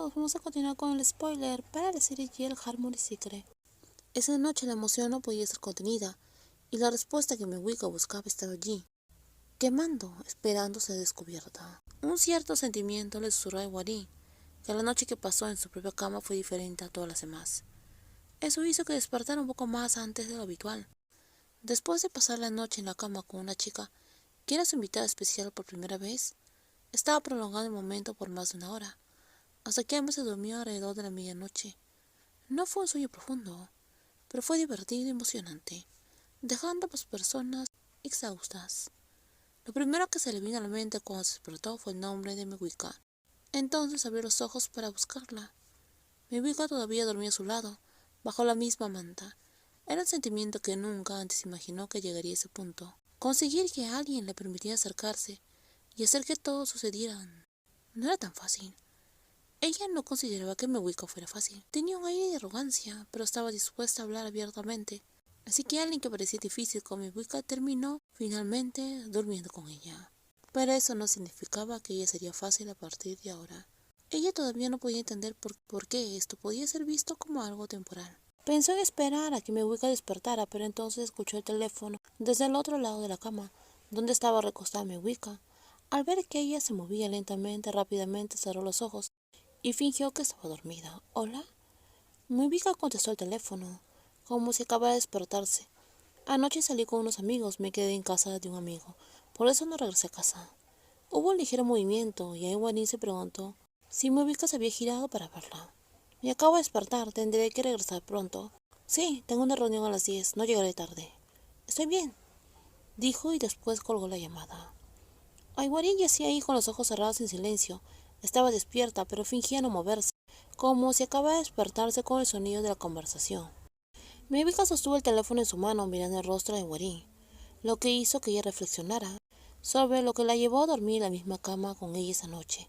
todos, vamos a continuar con el spoiler para la serie Yale Harmony Secret. Esa noche la emoción no podía ser contenida, y la respuesta que Miwika buscaba estaba allí, quemando, esperando ser descubierta. Un cierto sentimiento le susurró a Iwari que la noche que pasó en su propia cama fue diferente a todas las demás. Eso hizo que despertara un poco más antes de lo habitual. Después de pasar la noche en la cama con una chica que era su invitada especial por primera vez, estaba prolongando el momento por más de una hora, hasta que ambos se durmió alrededor de la medianoche. No fue un sueño profundo, pero fue divertido y emocionante, dejando a las personas exhaustas. Lo primero que se le vino a la mente cuando se despertó fue el nombre de Miwika. Entonces abrió los ojos para buscarla. Miwika todavía dormía a su lado, bajo la misma manta. Era un sentimiento que nunca antes imaginó que llegaría a ese punto. Conseguir que alguien le permitiera acercarse y hacer que todo sucediera no era tan fácil. Ella no consideraba que Miwika fuera fácil. Tenía un aire de arrogancia, pero estaba dispuesta a hablar abiertamente. Así que alguien que parecía difícil con Miwika terminó finalmente durmiendo con ella. Pero eso no significaba que ella sería fácil a partir de ahora. Ella todavía no podía entender por qué esto podía ser visto como algo temporal. Pensó en esperar a que Miwika despertara, pero entonces escuchó el teléfono desde el otro lado de la cama, donde estaba recostada Miwika. Al ver que ella se movía lentamente, rápidamente cerró los ojos y fingió que estaba dormida. ¿Hola? Miwika contestó el teléfono, como si acabara de despertarse. Anoche salí con unos amigos, me quedé en casa de un amigo, por eso no regresé a casa. Hubo un ligero movimiento y Iwari se preguntó si Miwika se había girado para verla. Me acabo de despertar, tendré que regresar pronto. Sí, tengo una reunión a las 10, no llegaré tarde. Estoy bien, dijo y después colgó la llamada. Iwari yacía ahí con los ojos cerrados en silencio. Estaba despierta, pero fingía no moverse, como si acabara de despertarse con el sonido de la conversación. Miwika sostuvo el teléfono en su mano mirando el rostro de Iwari, lo que hizo que ella reflexionara sobre lo que la llevó a dormir en la misma cama con ella esa noche.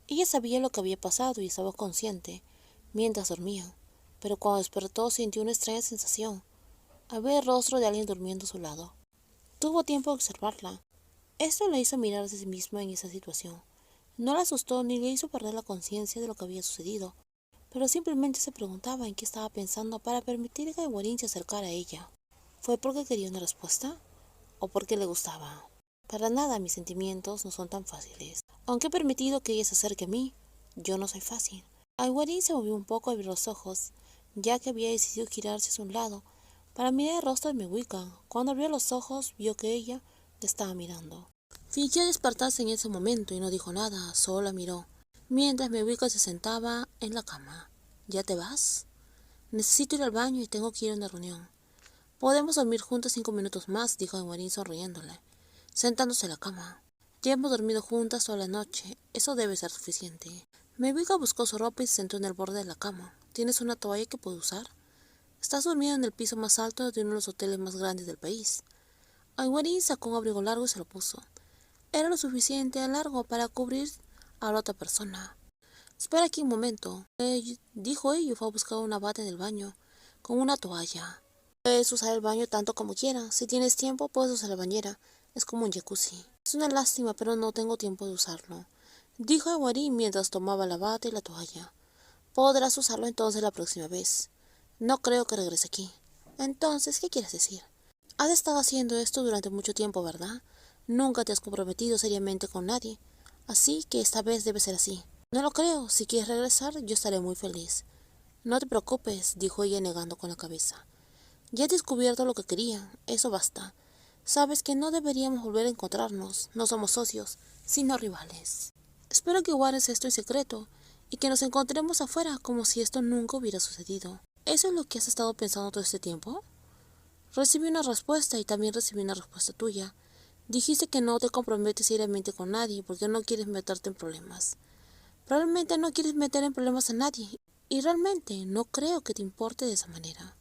Ella sabía lo que había pasado y estaba consciente mientras dormía, pero cuando despertó sintió una extraña sensación al ver el rostro de alguien durmiendo a su lado. Tuvo tiempo de observarla. Esto la hizo mirarse a sí misma en esa situación. No la asustó ni le hizo perder la conciencia de lo que había sucedido, pero simplemente se preguntaba en qué estaba pensando para permitir que Iwari se acercara a ella. ¿Fue porque quería una respuesta? ¿O porque le gustaba? Para nada mis sentimientos no son tan fáciles. Aunque he permitido que ella se acerque a mí, yo no soy fácil. Iwari se movió un poco y abrió los ojos, ya que había decidido girarse hacia un lado para mirar el rostro de Miwika. Cuando abrió los ojos, vio que ella le estaba mirando. Fingió despertarse en ese momento y no dijo nada, solo la miró, mientras Miwika se sentaba en la cama. ¿Ya te vas? Necesito ir al baño y tengo que ir a una reunión. Podemos dormir juntas 5 minutos más, dijo Iwari sonriéndole, sentándose en la cama. Ya hemos dormido juntas toda la noche, eso debe ser suficiente. Miwika buscó su ropa y se sentó en el borde de la cama. ¿Tienes una toalla que puedo usar? Estás durmiendo en el piso más alto de uno de los hoteles más grandes del país. Iwari sacó un abrigo largo y se lo puso. Era lo suficiente largo para cubrir a la otra persona. Espera aquí un momento, dijo ella y fue a buscar una bata del baño con una toalla. Puedes usar el baño tanto como quieras. Si tienes tiempo, puedes usar la bañera. Es como un jacuzzi. Es una lástima, pero no tengo tiempo de usarlo, dijo Iwari mientras tomaba la bata y la toalla. Podrás usarlo entonces la próxima vez. No creo que regrese aquí. Entonces, ¿qué quieres decir? Has estado haciendo esto durante mucho tiempo, ¿verdad? Nunca te has comprometido seriamente con nadie, así que esta vez debe ser así. No lo creo. Si quieres regresar, yo estaré muy feliz. No te preocupes, dijo ella negando con la cabeza. Ya he descubierto lo que quería, eso basta. Sabes que no deberíamos volver a encontrarnos, no somos socios, sino rivales. Espero que guardes esto en secreto y que nos encontremos afuera como si esto nunca hubiera sucedido. ¿Eso es lo que has estado pensando todo este tiempo? Recibí una respuesta y también recibí una respuesta tuya. Dijiste que no te comprometes seriamente con nadie porque no quieres meterte en problemas. Probablemente no quieres meter en problemas a nadie y realmente no creo que te importe de esa manera.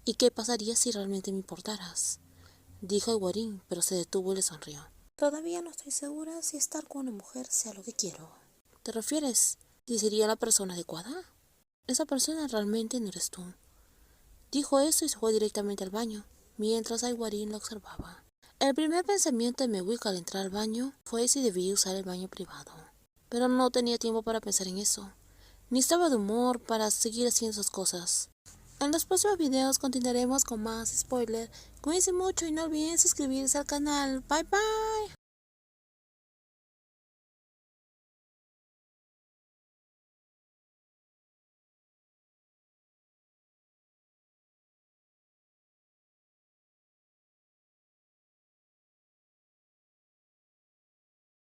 ¿Y qué pasaría si realmente me importaras? Dijo Iwari, pero se detuvo y le sonrió. Todavía no estoy segura si estar con una mujer sea lo que quiero. ¿Te refieres si sería la persona adecuada? Esa persona realmente no eres tú. Dijo eso y se fue directamente al baño, mientras Iwari lo observaba. El primer pensamiento de Miwika al entrar al baño fue si debía usar el baño privado. Pero no tenía tiempo para pensar en eso. ni estaba de humor para seguir haciendo esas cosas. En los próximos videos continuaremos con más spoilers. Cuídense mucho y no olviden suscribirse al canal. Bye bye.